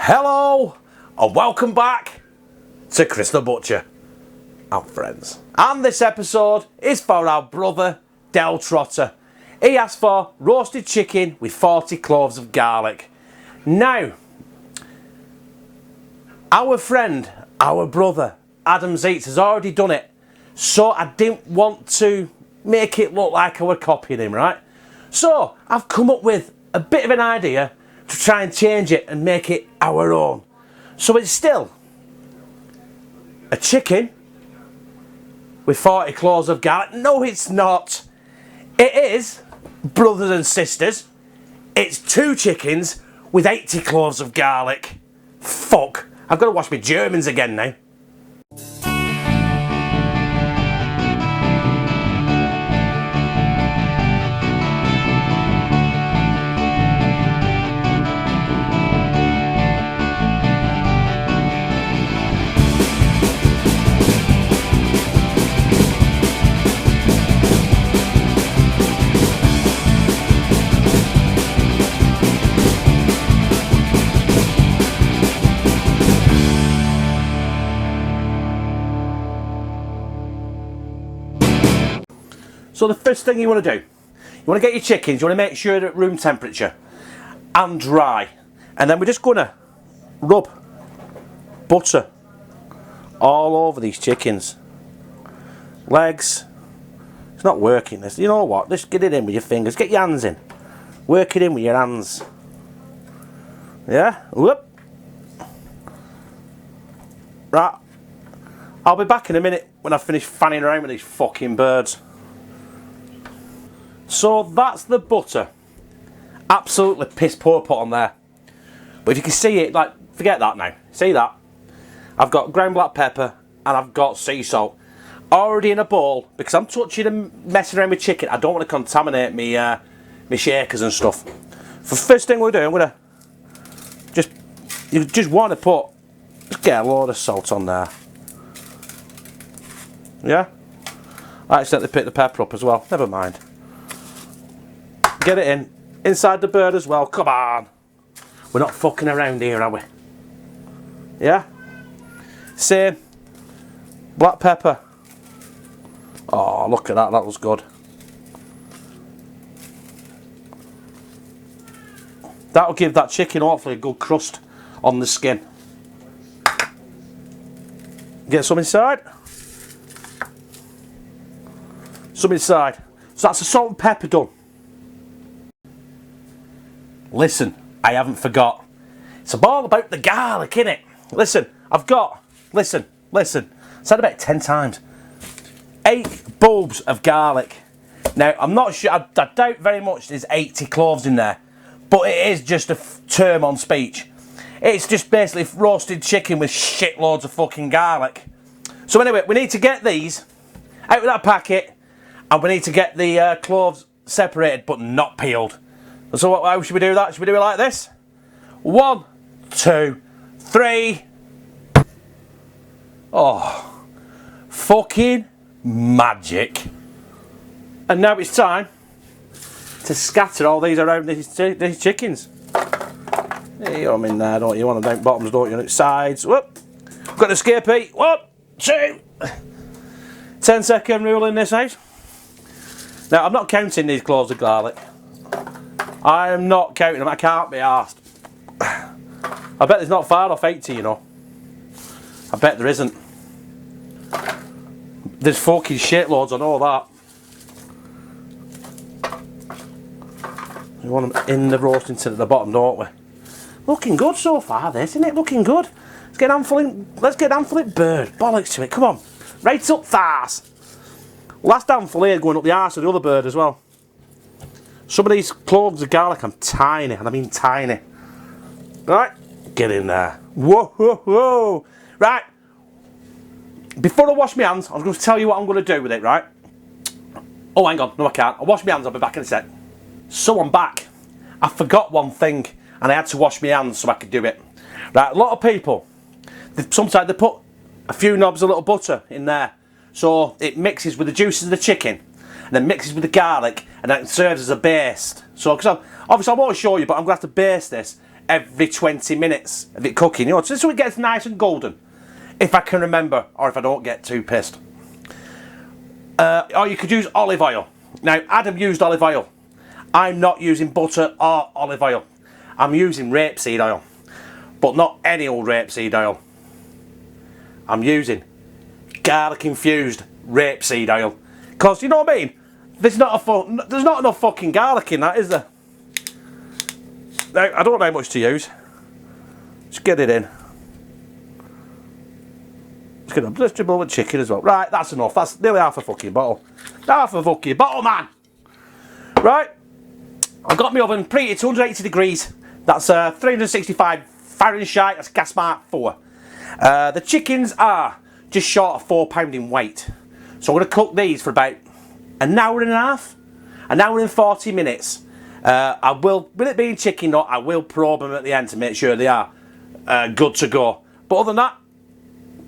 Hello and welcome back to Chris the Butcher and friends. And this episode is for our brother Del Trotter. He asked for roasted chicken with 40 cloves of garlic. Now, our friend, our brother Adam's Eats has already done it, so I didn't want to make it look like I were copying him, right? So I've come up with a bit of an idea to try and change it and make it our own. So it's still a chicken with 40 cloves of garlic. No, it's not. It is, brothers and sisters, it's 2 chickens with 80 cloves of garlic. Fuck, I've got to wash my Germans again now. So the first thing you want to do, you want to get your chickens, you want to make sure they're at room temperature and dry. And then we're just going to rub butter all over these chickens. Legs. It's not working this. You know what? Just get it in with your fingers. Get your hands in. Work it in with your hands. Yeah? Whoop. Right. I'll be back in a minute when I finish fanning around with these fucking birds. So that's the butter. Absolutely piss poor put on there. But if you can see it, like, forget that now. See that? I've got ground black pepper and I've got sea salt. Already in a bowl, because I'm touching and messing around with chicken. I don't want to contaminate me shakers and stuff. For the first thing we'll do, I'm going to you just want to just get a load of salt on there. Yeah? I accidentally picked the pepper up as well. Never mind. Get it in. Inside the bird as well. Come on. We're not fucking around here, are we? Yeah? Same. Black pepper. Oh, look at that. That was good. That'll give that chicken hopefully a good crust on the skin. Get some inside. Some inside. So that's the salt and pepper done. Listen, I haven't forgot. It's all about the garlic, innit? Listen, listen, said about 10 times. 8 bulbs of garlic. Now, I'm not sure, I doubt very much there's 80 cloves in there, but it is just a term on speech. It's just basically roasted chicken with shitloads of fucking garlic. So anyway, we need to get these out of that packet, and we need to get the cloves separated but not peeled. So how should we do that? Should we do it like this? 1, 2, 3. Oh, fucking magic. And now it's time to scatter all these around these chickens. You want them in there, don't you? You want them down bottoms, don't you? Sides. Whoop. Got an escapee. 1, 2. 10-second rule in this house. Now, I'm not counting these cloves of garlic. I am not counting them, I can't be arsed. I bet there's not far off 80, you know. I bet there isn't. There's fucking shitloads, I know that. We want them in the roasting tin at the bottom, don't we? Looking good so far, this, isn't it? Looking good. Let's get a handful in bird. Bollocks to it, come on. Right up fast. Last handful here going up the arse of the other bird as well. Some of these cloves of garlic are tiny, and I mean tiny. Right, get in there. Whoa, whoa, whoa. Right, before I wash my hands, I'm going to tell you what I'm going to do with it, right? Oh, hang on, no I can't. I'll wash my hands, I'll be back in a sec. So I'm back. I forgot one thing, and I had to wash my hands so I could do it. Right, a lot of people, sometimes they put a few knobs of little butter in there, so it mixes with the juices of the chicken, and then mixes with the garlic, and then it serves as a baste. So, because obviously I won't show you, but I'm going to have to baste this every 20 minutes of it cooking, you know, just so it gets nice and golden. If I can remember, or if I don't get too pissed. Or you could use olive oil. Now, Adam used olive oil. I'm not using butter or olive oil. I'm using rapeseed oil. But not any old rapeseed oil. I'm using garlic infused rapeseed oil. Because, you know what I mean? There's not enough fucking garlic in that, is there? Now, I don't know how much to use. Just get it in. Let's dribble with chicken as well. Right, that's enough. That's nearly half a fucking bottle. Half a fucking bottle, man. Right. I've got my oven preheated to 180 degrees. That's 365 Farenshite. That's gas mark 4. The chickens are just short of £4 in weight. So I'm going to cook these for about an hour and a half. An hour and 40 minutes. I will, with it being chicken nut, I will probe them at the end to make sure they are good to go. But other than that,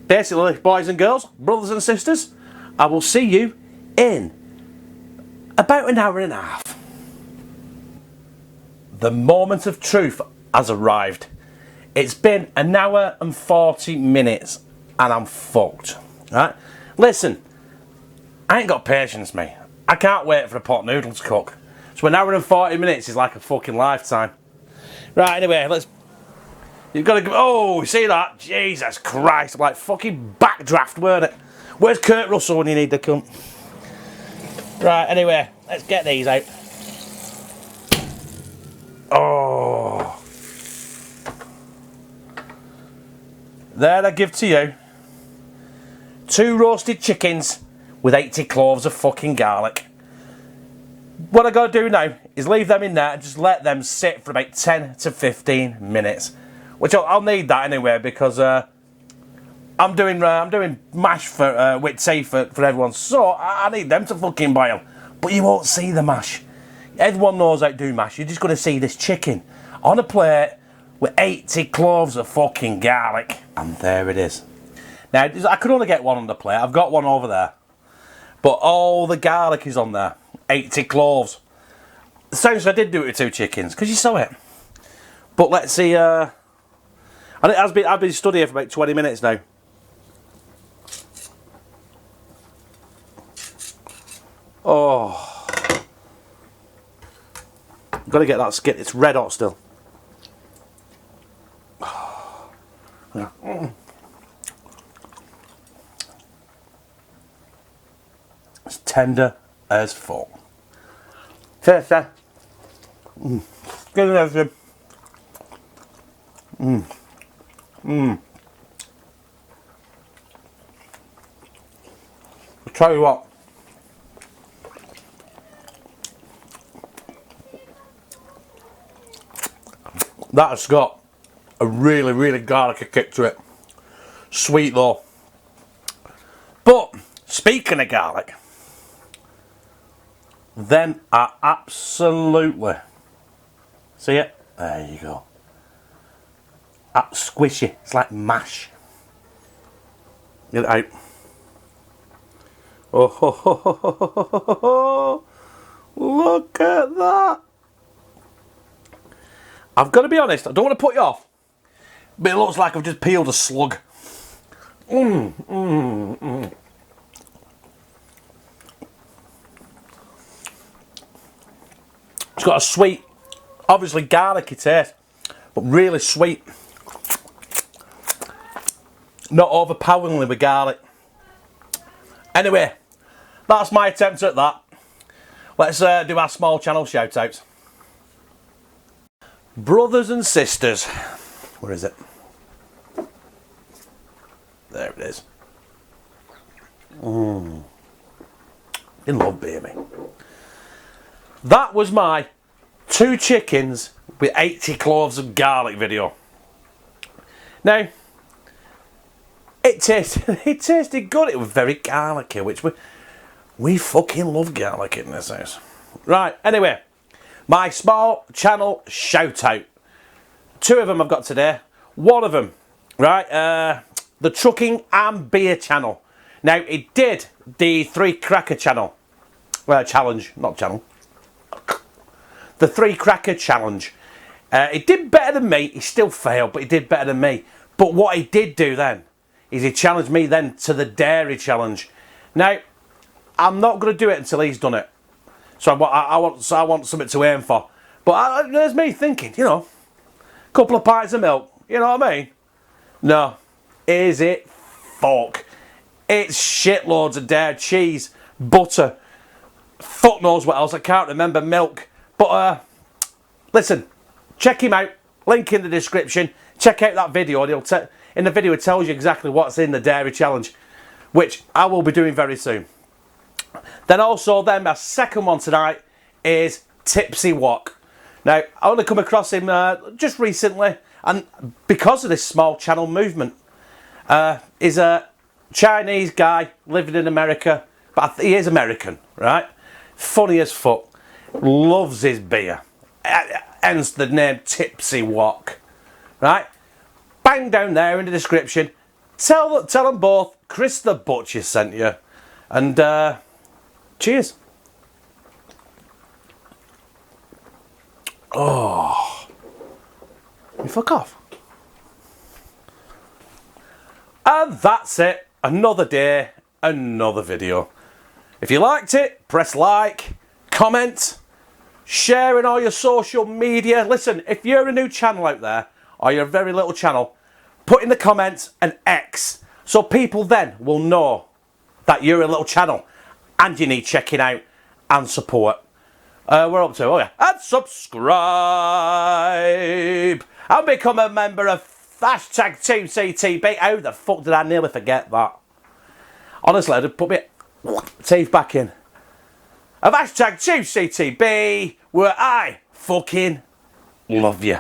basically, boys and girls, brothers and sisters, I will see you in about an hour and a half. The moment of truth has arrived. It's been an hour and 40 minutes and I'm fucked. Right? Listen, I ain't got patience, mate. I can't wait for a pot of noodles to cook. So an hour and 40 minutes is like a fucking lifetime. Right, anyway, let's... You've got to go... Oh, see that? Jesus Christ. Like fucking backdraft, weren't it? Where's Kurt Russell when you need to come? Right, anyway, let's get these out. Oh. There I give to you 2 roasted chickens with 80 cloves of fucking garlic. What I got to do now is leave them in there and just let them sit for about 10 to 15 minutes. Which I'll need that anyway because I'm doing mash for with tea for everyone, so I need them to fucking boil. But you won't see the mash. Everyone knows how to do mash. You're just going to see this chicken on a plate with 80 cloves of fucking garlic, and there it is. Now I could only get one on the plate. I've got one over there, but all the garlic is on there. 80 cloves. Sounds like I did do it with 2 chickens because you saw it. But let's see. And I've been studying for about 20 minutes now. Oh, got to get that skin. It's red hot still. Yeah. It's tender as fuck. Taste that. Get in there, Jim. I'll tell you what. That has got a really, really garlicky kick to it. Sweet though. But speaking of garlic, them are absolutely, see it? There you go. That's squishy. It's like mash. Get it out. Oh, ho, ho, ho, ho, ho, ho, ho. Look at that. I've got to be honest, I don't want to put you off, but it looks like I've just peeled a slug. It's got a sweet, obviously garlicky taste, but really sweet. Not overpoweringly with garlic. Anyway, that's my attempt at that. Let's do our small channel shoutouts. Brothers and sisters. Where is it? There it is. In love, baby. That was my 2 chickens with 80 cloves of garlic video. Now, it tasted good. It was very garlicky, which we fucking love garlic in this house. Right, anyway, my small channel shout out. 2 of them I've got today. One of them, right, the trucking and beer channel. Now, it did the 3 cracker channel. Well, challenge, not channel. The 3 cracker challenge. He did better than me. He still failed, but he did better than me. But what he did do then is he challenged me then to the dairy challenge. Now, I'm not going to do it until he's done it. So I want something to aim for. But there's me thinking, you know, a couple of pints of milk. You know what I mean? No. Is it? Fuck. It's shitloads of dairy, cheese, butter, fuck knows what else, I can't remember, milk. But listen, check him out, link in the description, check out that video, and in the video it tells you exactly what's in the dairy challenge, which I will be doing very soon. Then also my second one tonight is Tipsy Wok. Now, I only come across him just recently, and because of this small channel movement, he's a Chinese guy living in America, but he is American, right? Funny as fuck. Loves his beer. Hence the name Tipsy Wok, right? Bang down there in the description. Tell them both Chris the Butcher sent you. And cheers. Oh. You fuck off. And that's it. Another day, another video. If you liked it, press like, comment, share in all your social media. Listen, if you're a new channel out there, or you're a very little channel, put in the comments an X, so people then will know that you're a little channel and you need checking out and support. We're up to, oh yeah, and subscribe and become a member of hashtag teamctb. How the fuck did I nearly forget that? Honestly, I did put my teeth back in. Of hashtag teamctb, where I fucking love you.